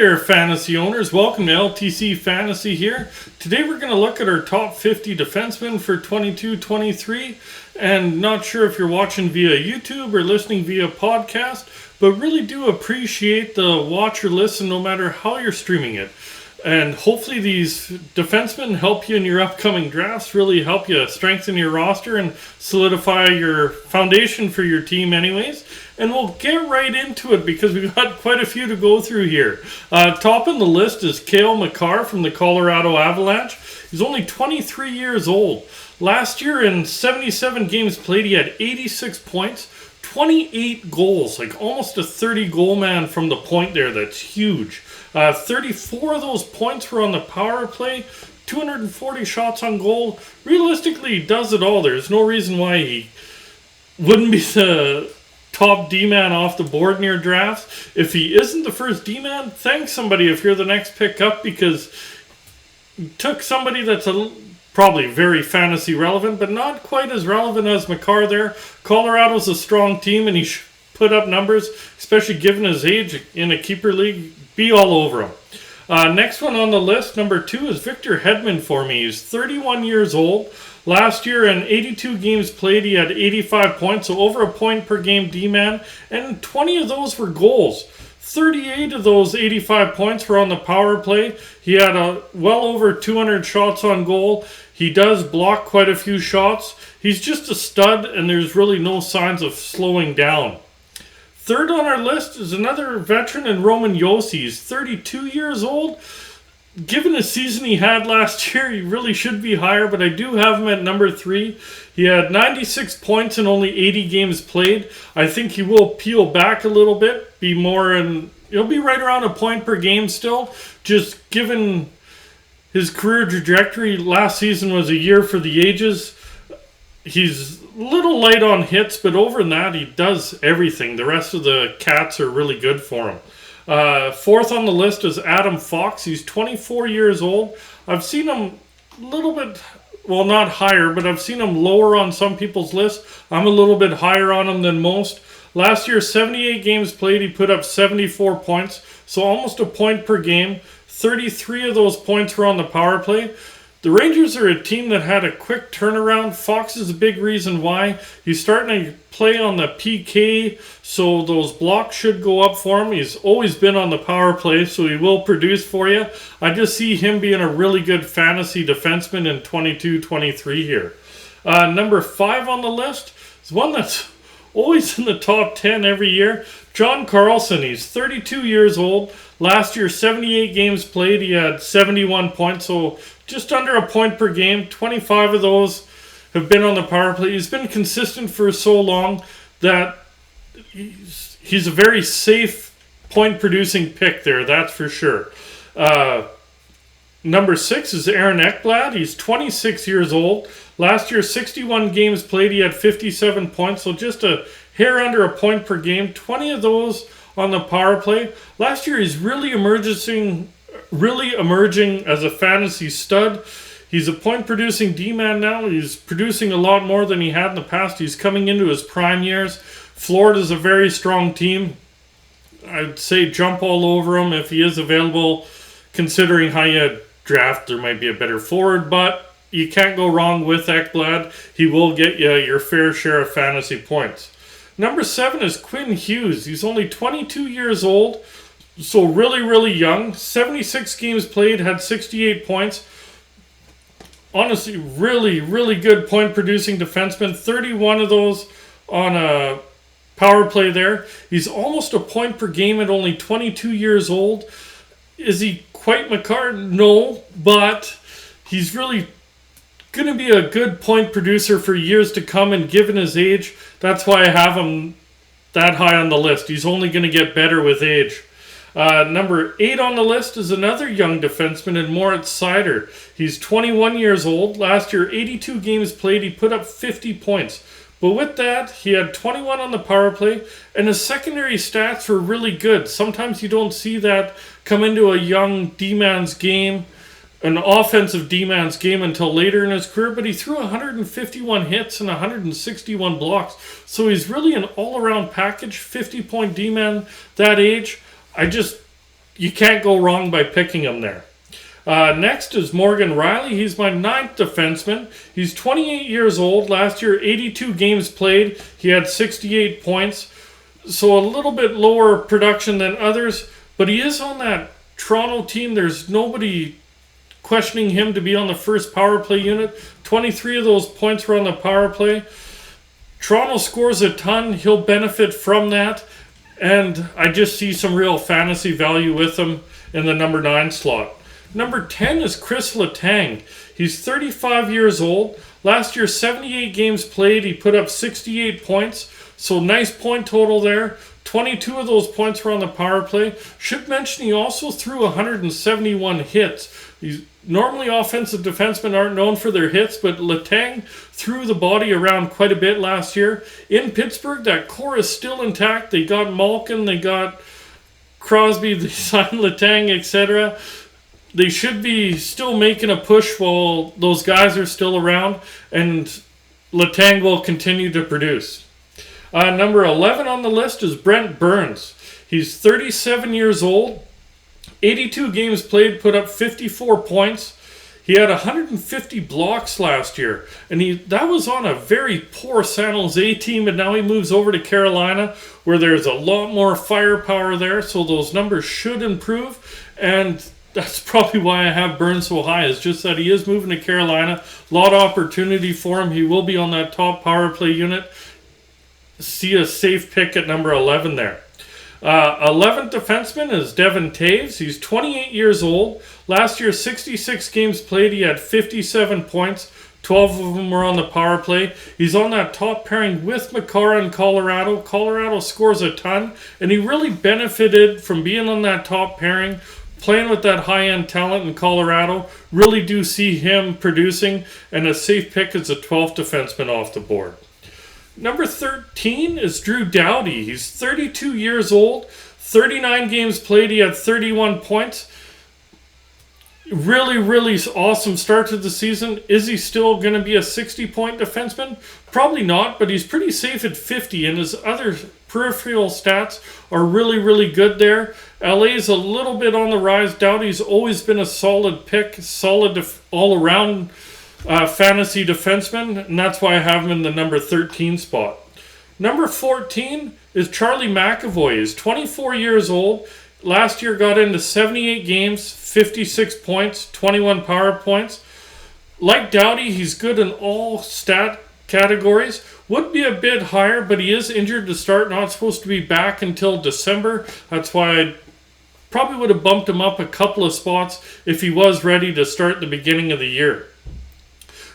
there, fantasy owners. Welcome to LTC Fantasy here. Today we're going to look at our top 50 defensemen for 22-23. And not sure if you're watching via YouTube or listening via podcast, but really do appreciate the watch or listen no matter how you're streaming it. And hopefully these defensemen help you in your upcoming drafts, really help you strengthen your roster and solidify your foundation for your team anyways. And we'll get right into it because we've got quite a few to go through here. Top on the list is Cale Makar from the Colorado Avalanche. He's only 23 years old. Last year in 77 games played, he had 86 points, 28 goals, like almost a 30-goal man from the point there. That's huge. 34 of those points were on the power play, 240 shots on goal. Realistically, he does it all. There's no reason why he wouldn't be the top D-man off the board in your drafts. If he isn't the first D-man, thank somebody if you're the next pick up, because you took somebody that's probably very fantasy relevant, but not quite as relevant as Makar there. Colorado's a strong team, and he put up numbers, especially given his age in a keeper league. Be all over him. Next one on the list, number 2, is Victor Hedman for me. He's 31 years old. Last year in 82 games played, he had 85 points, so over a point per game D-man, and 20 of those were goals. 38 of those 85 points were on the power play. He had well over 200 shots on goal. He does block quite a few shots. He's just a stud, and there's really no signs of slowing down. Third on our list is another veteran in Roman Josi. He's 32 years old. Given the season he had last year, he really should be higher, but I do have him at number 3. He had 96 points in only 80 games played. I think he will peel back a little bit, he'll be right around a point per game still, just given his career trajectory. Last season was a year for the ages. He's a little light on hits, but over that, he does everything. The rest of the Cats are really good for him. Fourth on the list is Adam Fox. He's 24 years old. I've seen him a little bit, well, not higher, but I've seen him lower on some people's lists. I'm a little bit higher on him than most. Last year, 78 games played, he put up 74 points, so almost a point per game. 33 of those points were on the power play. The Rangers are a team that had a quick turnaround. Fox is a big reason why. He's starting to play on the PK, so those blocks should go up for him. He's always been on the power play, so he will produce for you. I just see him being a really good fantasy defenseman in 22-23 here. Number 5 on the list is one that's always in the top 10 every year. John Carlson. He's 32 years old. Last year, 78 games played. He had 71 points, so just under a point per game. 25 of those have been on the power play. He's been consistent for so long that he's a very safe point-producing pick there, that's for sure. Number 6 is Aaron Ekblad. He's 26 years old. Last year, 61 games played. He had 57 points, so just a hair under a point per game. 20 of those on the power play. Last year, he's really emerging as a fantasy stud. He's a point-producing D-man now. He's producing a lot more than he had in the past. He's coming into his prime years. Florida's a very strong team. I'd say jump all over him if he is available. Considering how you draft, there might be a better forward, but you can't go wrong with Ekblad. He will get you your fair share of fantasy points. Number 7 is Quinn Hughes. He's only 22 years old, so really, really young. 76 games played, had 68 points. Honestly, really, really good point-producing defenseman. 31 of those on a power play there. He's almost a point per game at only 22 years old. Is he quite Makar? No, but he's really going to be a good point producer for years to come, and given his age, that's why I have him that high on the list. He's only going to get better with age. Number 8 on the list is another young defenseman in Moritz Seider. He's 21 years old. Last year, 82 games played. He put up 50 points. But with that, he had 21 on the power play, and his secondary stats were really good. Sometimes you don't see that come into a young D-man's game, an offensive D-man's game, until later in his career, but he threw 151 hits and 161 blocks. So he's really an all-around package, 50-point D-man that age. you can't go wrong by picking him there. Next is Morgan Riley. He's my 9th defenseman. He's 28 years old. Last year, 82 games played. He had 68 points. So a little bit lower production than others. But he is on that Toronto team. There's nobody questioning him to be on the first power play unit. 23 of those points were on the power play. Toronto scores a ton. He'll benefit from that. And I just see some real fantasy value with him in the number 9 slot. Number 10 is Chris Letang. He's 35 years old. Last year, 78 games played. He put up 68 points. So nice point total there. 22 of those points were on the power play. Should mention he also threw 171 hits. Normally offensive defensemen aren't known for their hits, but Letang threw the body around quite a bit last year. In Pittsburgh, that core is still intact. They got Malkin, they got Crosby, they signed Letang, etc. They should be still making a push while those guys are still around, and Letang will continue to produce. Number 11 on the list is Brent Burns. He's 37 years old, 82 games played, put up 54 points. He had 150 blocks last year, and that was on a very poor San Jose team, and now he moves over to Carolina, where there's a lot more firepower there, so those numbers should improve, and that's probably why I have Burns so high, is just that he is moving to Carolina. A lot of opportunity for him. He will be on that top power play unit. See a safe pick at number 11 there. 11th defenseman is Devin Taves. He's 28 years old. Last year, 66 games played. He had 57 points. 12 of them were on the power play. He's on that top pairing with Makar in Colorado. Colorado scores a ton, and he really benefited from being on that top pairing, playing with that high-end talent in Colorado. Really do see him producing, and a safe pick is a 12th defenseman off the board. Number 13 is Drew Doughty. He's 32 years old, 39 games played. He had 31 points. Really, really awesome start to the season. Is he still going to be a 60-point defenseman? Probably not, but he's pretty safe at 50, and his other peripheral stats are really, really good there. LA's a little bit on the rise. Doughty's always been a solid pick, solid all-around fantasy defenseman, and that's why I have him in the number 13 spot. Number 14 is Charlie McAvoy. He's 24 years old. Last year got into 78 games, 56 points, 21 power points. Like Doughty, he's good in all stat categories. Would be a bit higher, but he is injured to start, not supposed to be back until December. That's why I probably would have bumped him up a couple of spots if he was ready to start the beginning of the year.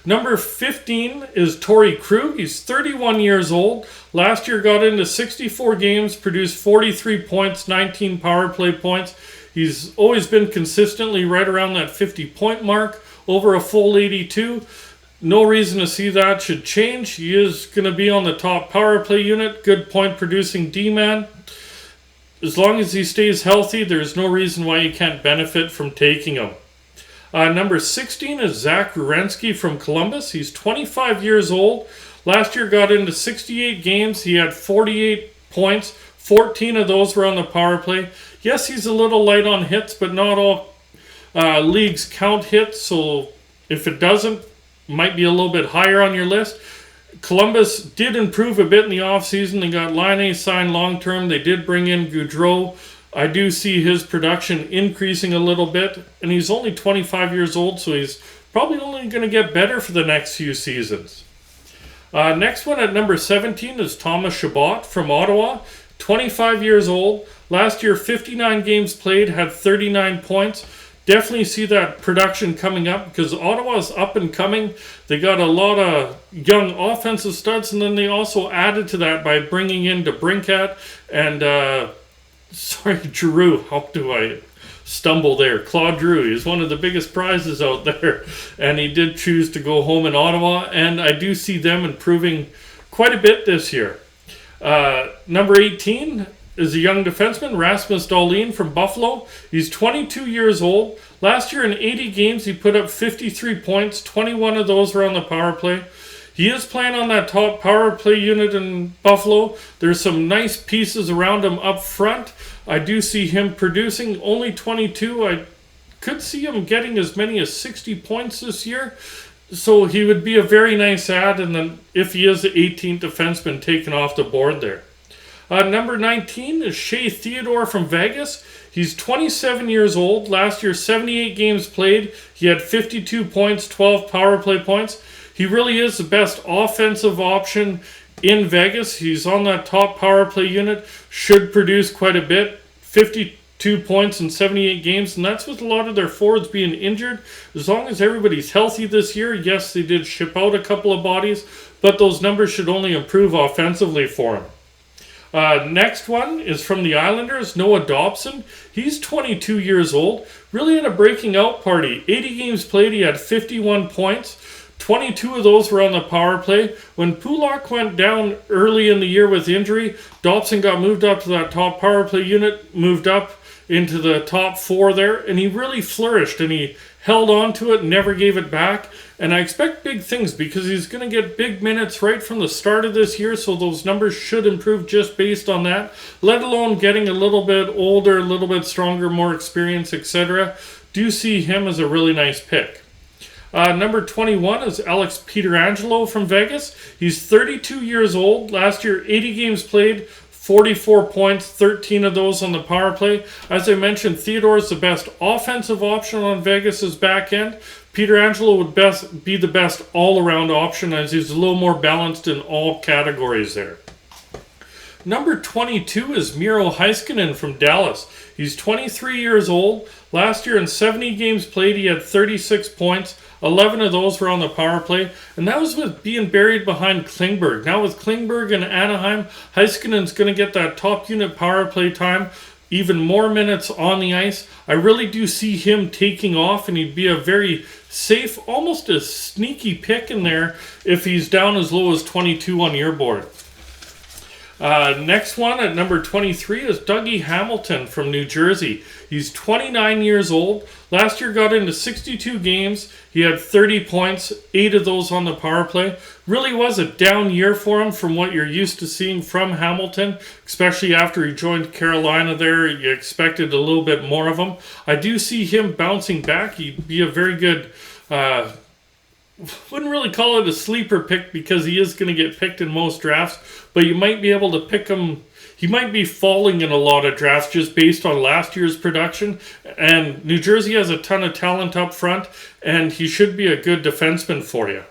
Number 15 is Torrey Krug. He's 31 years old. Last year got into 64 games, produced 43 points, 19 power play points. He's always been consistently right around that 50-point mark, over a full 82. No reason to see that should change. He is going to be on the top power play unit, good point-producing D-man. As long as he stays healthy, there's no reason why you can't benefit from taking him. Number 16 is Zach Werenski from Columbus. He's 25 years old. Last year got into 68 games. He had 48 points. 14 of those were on the power play. Yes, he's a little light on hits, but not all leagues count hits. So if it doesn't, might be a little bit higher on your list. Columbus did improve a bit in the offseason. They got Laine signed long-term. They did bring in Gaudreau. I do see his production increasing a little bit, and he's only 25 years old, so he's probably only going to get better for the next few seasons. Next one at number 17 is Thomas Chabot from Ottawa, 25 years old. Last year, 59 games played, had 39 points. Definitely see that production coming up because Ottawa's up and coming. They got a lot of young offensive studs, and then they also added to that by bringing in DeBrincat and Giroux. How do I stumble there? Claude Giroux. He's one of the biggest prizes out there, and he did choose to go home in Ottawa, and I do see them improving quite a bit this year. Number 18 is a young defenseman, Rasmus Dahlin from Buffalo. He's 22 years old. Last year in 80 games, he put up 53 points. 21 of those were on the power play. He is playing on that top power play unit in Buffalo. There's some nice pieces around him up front. I do see him producing only 22. I could see him getting as many as 60 points this year. So he would be a very nice add, and then if he is the 18th defenseman taken off the board there. Number 19 is Shea Theodore from Vegas. He's 27 years old. Last year, 78 games played. He had 52 points, 12 power play points. He really is the best offensive option in Vegas. He's on that top power play unit. Should produce quite a bit. 52 points in 78 games. And that's with a lot of their forwards being injured. As long as everybody's healthy this year, yes, they did ship out a couple of bodies. But those numbers should only improve offensively for him. Next one is from the Islanders, Noah Dobson. He's 22 years old. Really in a breaking out party. 80 games played, he had 51 points. 22 of those were on the power play. When Pulock went down early in the year with injury, Dobson got moved up to that top power play unit, moved up into the top 4 there, and he really flourished, and he held on to it, never gave it back. And I expect big things because he's going to get big minutes right from the start of this year, so those numbers should improve just based on that, let alone getting a little bit older, a little bit stronger, more experience, etc. Do see him as a really nice pick. Number 21 is Alex Pietrangelo from Vegas. He's 32 years old. Last year, 80 games played, 44 points, 13 of those on the power play. As I mentioned, Theodore is the best offensive option on Vegas's back end. Pietrangelo would be the best all-around option as he's a little more balanced in all categories there. Number 22 is Miro Heiskanen from Dallas. He's 23 years old. Last year in 70 games played, he had 36 points. 11 of those were on the power play. And that was with being buried behind Klingberg. Now with Klingberg and Anaheim, Heiskanen's going to get that top unit power play time. Even more minutes on the ice. I really do see him taking off, and he'd be a very safe, almost a sneaky pick in there if he's down as low as 22 on your board. Next one at number 23 is Dougie Hamilton from New Jersey. He's 29 years old. Last year got into 62 games. He had 30 points, 8 of those on the power play. Really was a down year for him from what you're used to seeing from Hamilton, especially after he joined Carolina there. You expected a little bit more of him. I do see him bouncing back. He'd be a very good... wouldn't really call it a sleeper pick because he is going to get picked in most drafts, but you might be able to pick him. He might be falling in a lot of drafts just based on last year's production, and New Jersey has a ton of talent up front, and he should be a good defenseman for you.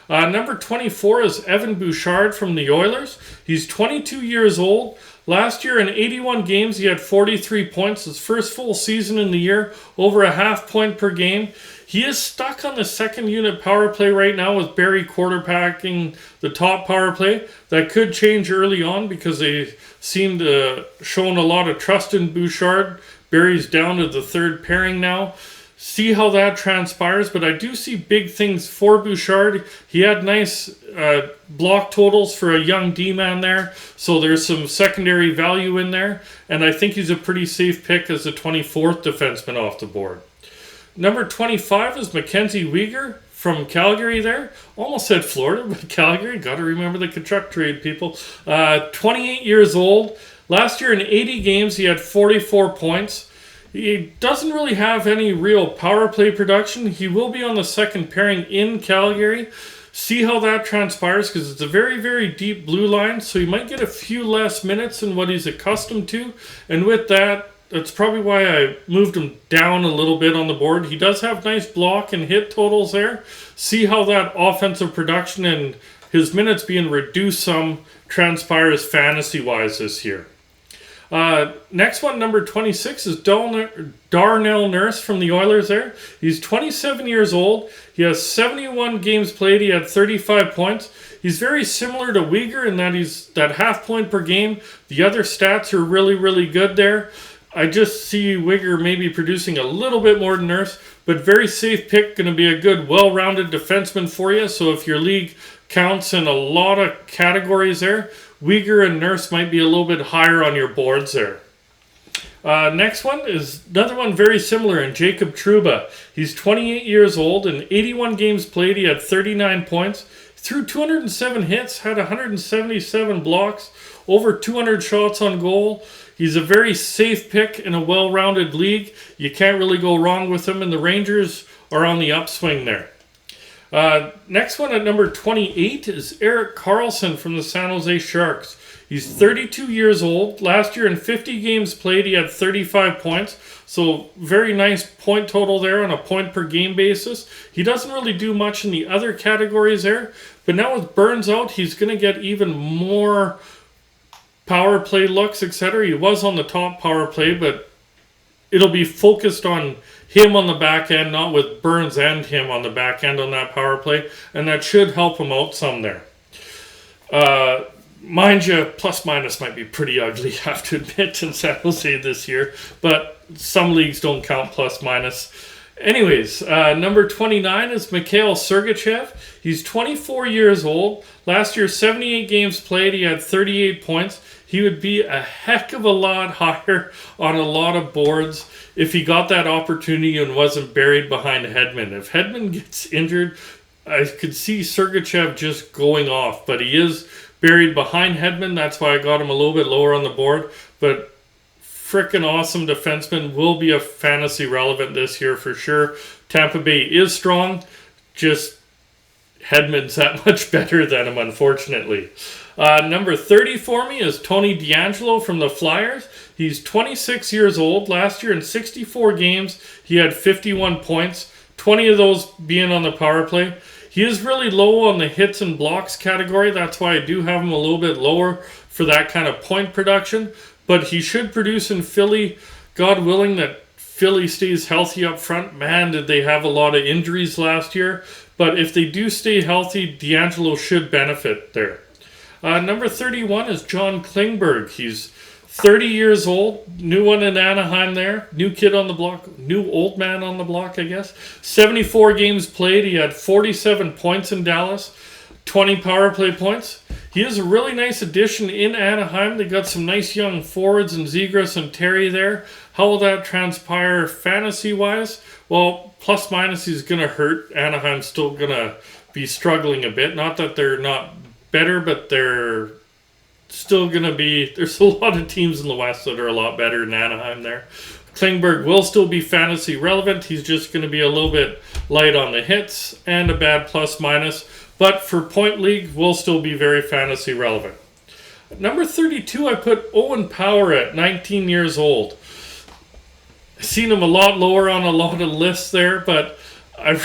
Number 24 is Evan Bouchard from the Oilers. He's 22 years old. Last year in 81 games, he had 43 points. His first full season in the year, over a half point per game. He is stuck on the second unit power play right now with Barry quarterbacking the top power play. That could change early on because they seem to shown a lot of trust in Bouchard. Barry's down to the third pairing now. See how that transpires, but I do see big things for Bouchard. He had nice block totals for a young D-man there, so there's some secondary value in there, and I think he's a pretty safe pick as the 24th defenseman off the board. Number 25 is Mackenzie Weegar from Calgary there. Almost said Florida, but Calgary. Got to remember the Kachuk trade, people. 28 years old. Last year in 80 games, he had 44 points. He doesn't really have any real power play production. He will be on the second pairing in Calgary. See how that transpires because it's a very, very deep blue line. So he might get a few less minutes than what he's accustomed to. And with that, that's probably why I moved him down a little bit on the board. He does have nice block and hit totals there. See how that offensive production and his minutes being reduced some transpires fantasy-wise this year. Next one, number 26, is Darnell Nurse from the Oilers there. He's 27 years old. He has 71 games played. He had 35 points. He's very similar to Weegar in that he's that half point per game. The other stats are really, really good there. I just see Weegar maybe producing a little bit more than Nurse, but very safe pick. Going to be a good, well-rounded defenseman for you. So if your league counts in a lot of categories there, Weegar and Nurse might be a little bit higher on your boards there. Next one is another one very similar in Jacob Trouba. He's 28 years old and 81 games played. He had 39 points. threw 207 hits, had 177 blocks, over 200 shots on goal. He's a very safe pick in a well-rounded league. You can't really go wrong with him, and the Rangers are on the upswing there. Next one at number 28 is Erik Karlsson from the San Jose Sharks. He's 32 years old. Last year in 50 games played, he had 35 points. So very nice point total there on a point per game basis. He doesn't really do much in the other categories there. But now with Burns out, he's going to get even more power play looks, etc. He was on the top power play, but it'll be focused on him on the back end, not with Burns and him on the back end on that power play, and that should help him out some there. Mind you, plus minus might be pretty ugly, I have to admit, in San Jose this year, but some leagues don't count plus minus. Anyways, number 29 is Mikhail Sergachev. He's 24 years old. Last year, 78 games played. He had 38 points. He would be a heck of a lot higher on a lot of boards if he got that opportunity and wasn't buried behind Hedman. If Hedman gets injured, I could see Sergachev just going off, but he is buried behind Hedman. That's why I got him a little bit lower on the board. But freaking awesome defenseman, will be a fantasy relevant this year for sure. Tampa Bay is strong, just Hedman's that much better than him, unfortunately. Number 30 for me is Tony DeAngelo from the Flyers. He's 26 years old. Last year in 64 games, he had 51 points, 20 of those being on the power play. He is really low on the hits and blocks category. That's why I do have him a little bit lower for that kind of point production. But he should produce in Philly. God willing that Philly stays healthy up front. Man, did they have a lot of injuries last year. But if they do stay healthy, DeAngelo should benefit there. Number 31 is John Klingberg. He's 30 years old. New one in Anaheim there. New kid on the block. New old man on the block, I guess. 74 games played. He had 47 points in Dallas. 20 power play points. He is a really nice addition in Anaheim. They got some nice young forwards in Zegras and Terry there. How will that transpire fantasy-wise? Well, plus minus is going to hurt. Anaheim's still going to be struggling a bit. Not that they're not better, but they're still going to be... There's a lot of teams in the West that are a lot better than Anaheim there. Klingberg will still be fantasy relevant. He's just going to be a little bit light on the hits and a bad plus minus. But for point league, will still be very fantasy relevant. Number 32, I put Owen Power at 19 years old. I've seen him a lot lower on a lot of lists there, but I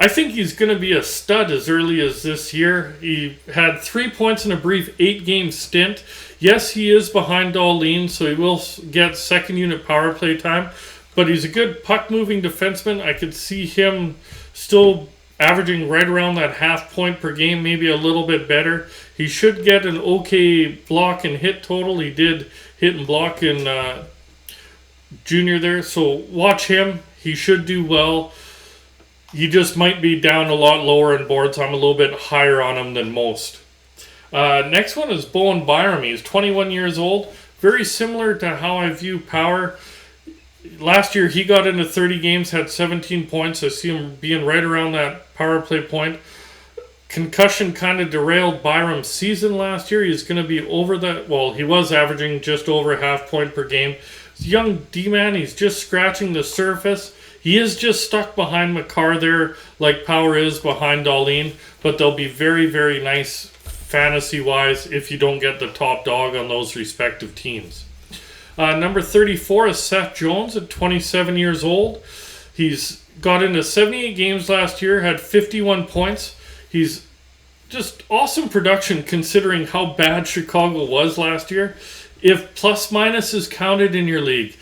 think he's going to be a stud as early as this year. He had 3 points in a brief 8-game stint. Yes, he is behind Dahlin, so he will get second unit power play time, but he's a good puck-moving defenseman. I could see him still averaging right around that half point per game, maybe a little bit better. He should get an okay block and hit total. He did hit and block in junior there, so watch him. He should do well. He just might be down a lot lower in boards. I'm a little bit higher on him than most. Next one is Bowen Byram. He's 21 years old. Very similar to how I view Power. Last year, he got into 30 games, had 17 points. I see him being right around that power play point. Concussion kind of derailed Byram's season last year. He's going to be over that. Well, he was averaging just over half point per game. He's a young D-man. He's just scratching the surface. He is just stuck behind McCarr there, like Power is behind Dahlin. But they'll be very, very nice fantasy-wise if you don't get the top dog on those respective teams. Number 34 is Seth Jones at 27 years old. He's got into 78 games last year, had 51 points. He's just awesome production considering how bad Chicago was last year. If plus minus is counted in your league,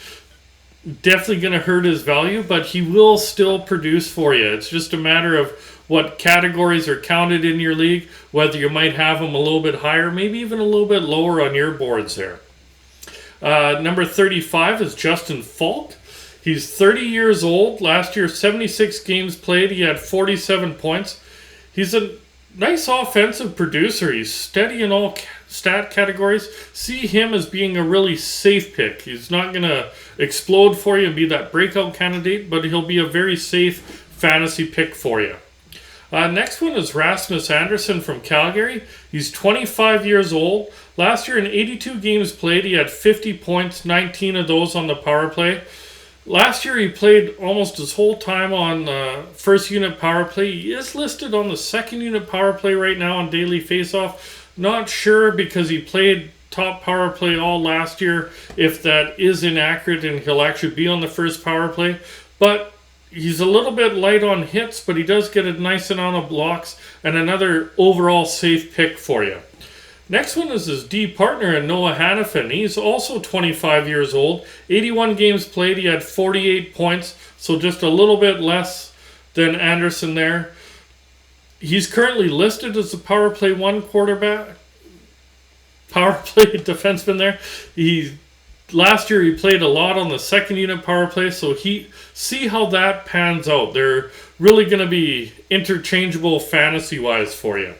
definitely going to hurt his value, but he will still produce for you. It's just a matter of what categories are counted in your league, whether you might have him a little bit higher, maybe even a little bit lower on your boards there. Number 35 is Justin Falk. He's 30 years old. Last year, 76 games played. He had 47 points. He's a nice offensive producer. He's steady in all stat categories. See him as being a really safe pick. He's not going to explode for you and be that breakout candidate, but he'll be a very safe fantasy pick for you. Next one is Rasmus Andersson from Calgary. He's 25 years old. Last year in 82 games played, he had 50 points, 19 of those on the power play. Last year he played almost his whole time on first unit power play. He is listed on the second unit power play right now on daily faceoff. Not sure because he played top power play all last year if that is inaccurate and he'll actually be on the first power play. But he's a little bit light on hits, but he does get a nice amount of blocks and another overall safe pick for you. Next one is his D partner in Noah Hannafin. He's also 25 years old. 81 games played. He had 48 points, so just a little bit less than Anderson there. He's currently listed as the power play one quarterback, power play defenseman there. Last year he played a lot on the second unit power play, so see how that pans out. They're really going to be interchangeable fantasy-wise for you.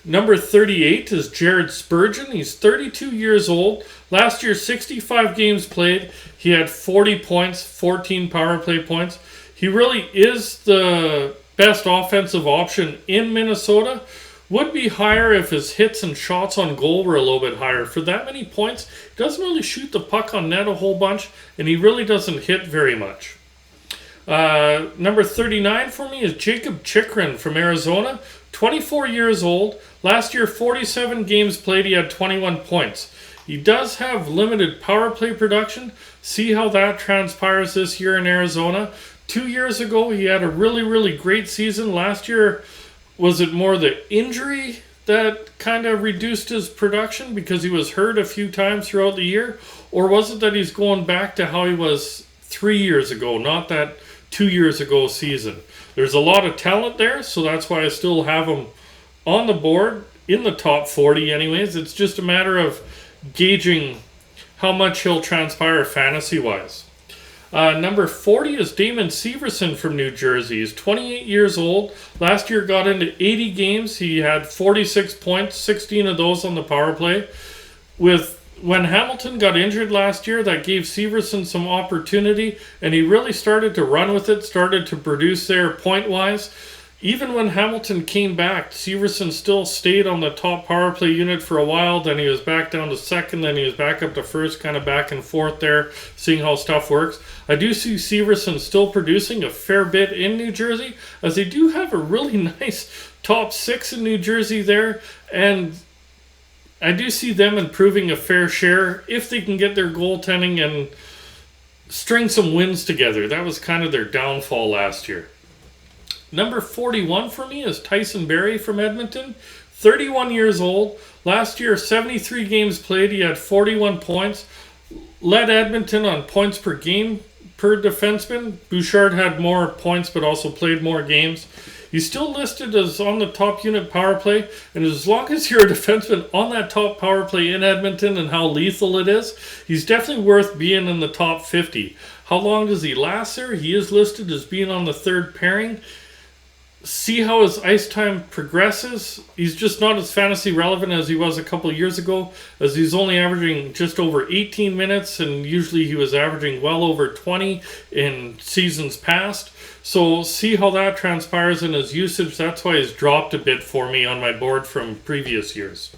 Number 38 is Jared Spurgeon. He's 32 years old. Last year, 65 games played. He had 40 points, 14 power play points. He really is the best offensive option in Minnesota. Would be higher if his hits and shots on goal were a little bit higher. For that many points, he doesn't really shoot the puck on net a whole bunch, and he really doesn't hit very much. Number 39 for me is Jacob Chikrin from Arizona. 24 years old. Last year, 47 games played. He had 21 points. He does have limited power play production. See how that transpires this year in Arizona. 2 years ago, he had a really, really great season. Last year, was it more the injury that kind of reduced his production because he was hurt a few times throughout the year? Or was it that he's going back to how he was 3 years ago, not that 2 years ago season? There's a lot of talent there, so that's why I still have him on the board, in the top 40 anyways. It's just a matter of gauging how much he'll transpire fantasy-wise. Number 40 is Damon Severson from New Jersey. He's 28 years old. Last year got into 80 games. He had 46 points, 16 of those on the power play. When Hamilton got injured last year, that gave Severson some opportunity, and he really started to run with it, started to produce there point-wise. Even when Hamilton came back, Severson still stayed on the top power play unit for a while. Then he was back down to second, then he was back up to first, kind of back and forth there, seeing how stuff works. I do see Severson still producing a fair bit in New Jersey, as they do have a really nice top six in New Jersey there, and I do see them improving a fair share if they can get their goaltending and string some wins together. That was kind of their downfall last year. Number 41 for me is Tyson Barrie from Edmonton. 31 years old. Last year, 73 games played. He had 41 points. Led Edmonton on points per game per defenseman. Bouchard had more points but also played more games. He's still listed as on the top unit power play, and as long as you're a defenseman on that top power play in Edmonton and how lethal it is, he's definitely worth being in the top 50. How long does he last there? He is listed as being on the third pairing. See how his ice time progresses. He's just not as fantasy relevant as he was a couple of years ago, as he's only averaging just over 18 minutes, and usually he was averaging well over 20 in seasons past. So see how that transpires in his usage. That's why he's dropped a bit for me on my board from previous years.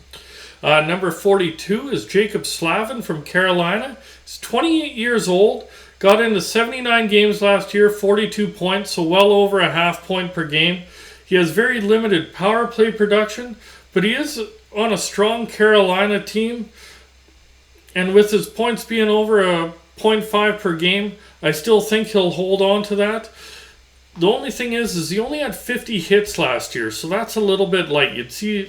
Number 42 is Jacob Slavin from Carolina. He's 28 years old. Got into 79 games last year, 42 points, so well over a half point per game. He has very limited power play production, but he is on a strong Carolina team. And with his points being over a 0.5 per game, I still think he'll hold on to that. The only thing is he only had 50 hits last year, so that's a little bit light.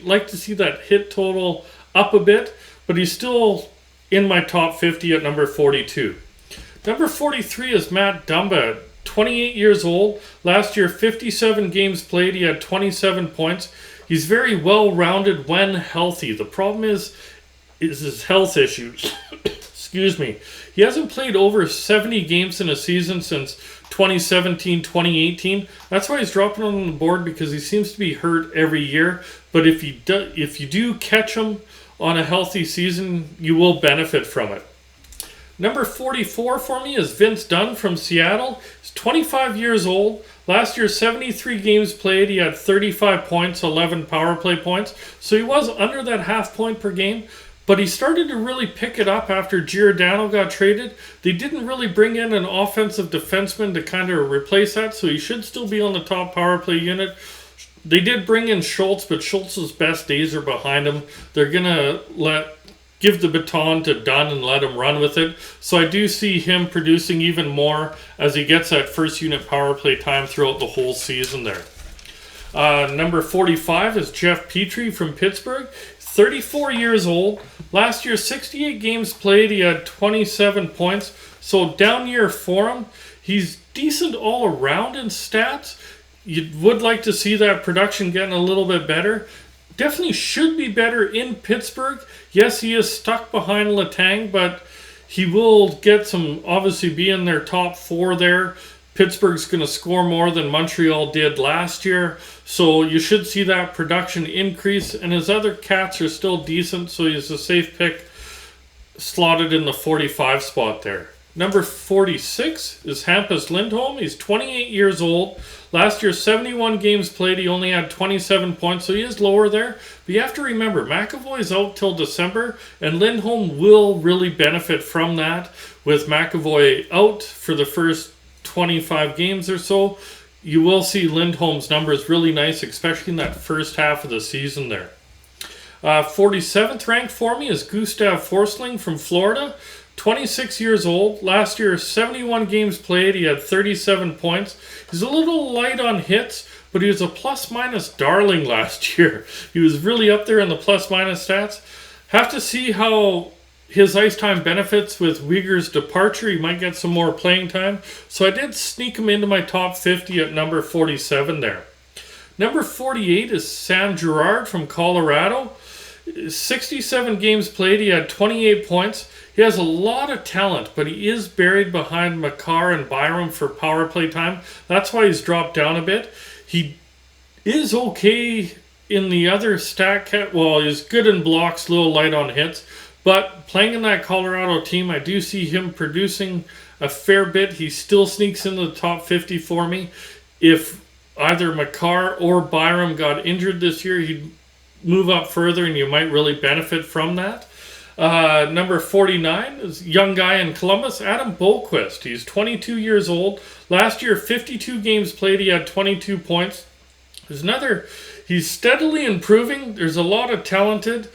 Like to see that hit total up a bit, but he's still in my top 50 at number 42. Number 43 is Matt Dumba, 28 years old. Last year, 57 games played. He had 27 points. He's very well-rounded when healthy. The problem is his health issues. Excuse me. He hasn't played over 70 games in a season since 2017, 2018. That's why he's dropping on the board, because he seems to be hurt every year. But if you do catch him on a healthy season, you will benefit from it. Number 44 for me is Vince Dunn from Seattle. He's 25 years old. Last year, 73 games played. He had 35 points, 11 power play points. So he was under that half point per game. But he started to really pick it up after Giordano got traded. They didn't really bring in an offensive defenseman to kind of replace that. So he should still be on the top power play unit. They did bring in Schultz, but Schultz's best days are behind him. They're going to give the baton to Dunn and let him run with it. So I do see him producing even more as he gets that first unit power play time throughout the whole season there. Number 45 is Jeff Petrie from Pittsburgh. 34 years old. Last year, 68 games played. He had 27 points. So down year for him. He's decent all around in stats. You would like to see that production getting a little bit better. Definitely should be better in Pittsburgh. Yes, he is stuck behind Letang, but he will get some, obviously be in their top 4 there. Pittsburgh's going to score more than Montreal did last year. So you should see that production increase. And his other cats are still decent, so he's a safe pick, slotted in the 45 spot there. Number 46 is Hampus Lindholm. He's 28 years old. Last year, 71 games played. He only had 27 points, so he is lower there. But you have to remember, McAvoy is out till December, and Lindholm will really benefit from that. With McAvoy out for the first 25 games or so, you will see Lindholm's numbers really nice, especially in that first half of the season there. 47th ranked for me is Gustav Forsling from Florida. 26 years old. Last year, 71 games played. He had 37 points. He's a little light on hits, but he was a plus-minus darling last year. He was really up there in the plus-minus stats. Have to see how his ice time benefits with Uyghur's departure. He might get some more playing time. So I did sneak him into my top 50 at number 47 there. Number 48 is Sam Girard from Colorado. 67 games played. He had 28 points. He has a lot of talent, but he is buried behind Makar and Byram for power play time. That's why he's dropped down a bit. He is okay in the other stat cat. Well, he's good in blocks, a little light on hits. But playing in that Colorado team, I do see him producing a fair bit. He still sneaks into the top 50 for me. If either Makar or Byram got injured this year, he'd move up further and you might really benefit from that. Number 49 is young guy in Columbus, Adam Boquist. He's 22 years old. Last year, 52 games played. He had 22 points. He's steadily improving. There's a lot of talent in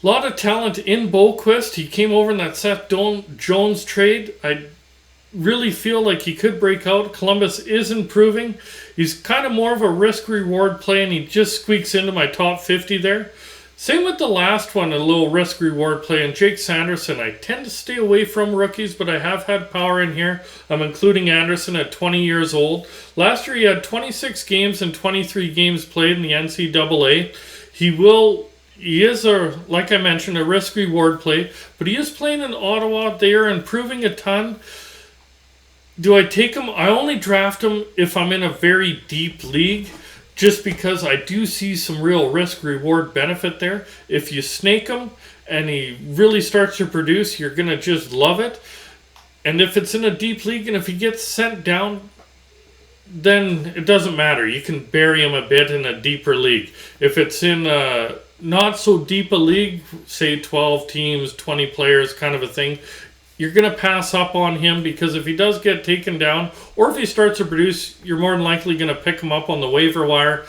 Boquist. He came over in that Seth Jones trade. I really feel like he could break out. Columbus is improving. He's kind of more of a risk-reward play, and he just squeaks into my top 50 there. Same with the last one, a little risk-reward play. And Jake Sanderson, I tend to stay away from rookies, but I have had power in here. I'm including Anderson at 20 years old. Last year he had 26 games and 23 games played in the NCAA. He is, like I mentioned, a risk-reward play, but he is playing in Ottawa. They are improving a ton. Do I take him? I only draft him if I'm in a very deep league, just because I do see some real risk-reward benefit there. If you snake him and he really starts to produce, you're going to just love it. And if it's in a deep league and if he gets sent down, then it doesn't matter. You can bury him a bit in a deeper league. If it's in a not so deep a league, say 12 teams, 20 players kind of a thing, you're going to pass up on him, because if he does get taken down, or if he starts to produce, you're more than likely going to pick him up on the waiver wire.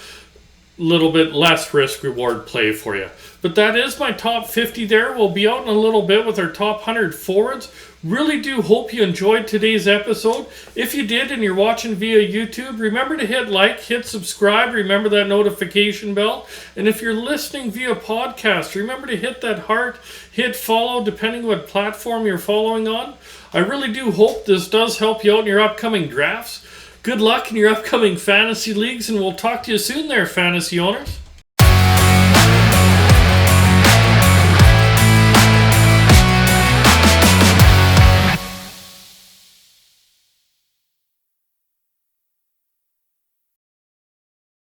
A little bit less risk-reward play for you. But that is my top 50 there. We'll be out in a little bit with our top 100 forwards. Really do hope you enjoyed today's episode. If you did and you're watching via YouTube, remember to hit like, hit subscribe, remember that notification bell. And if you're listening via podcast, remember to hit that heart, hit follow, depending what platform you're following on. I really do hope this does help you out in your upcoming drafts. Good luck in your upcoming fantasy leagues, and we'll talk to you soon there, fantasy owners.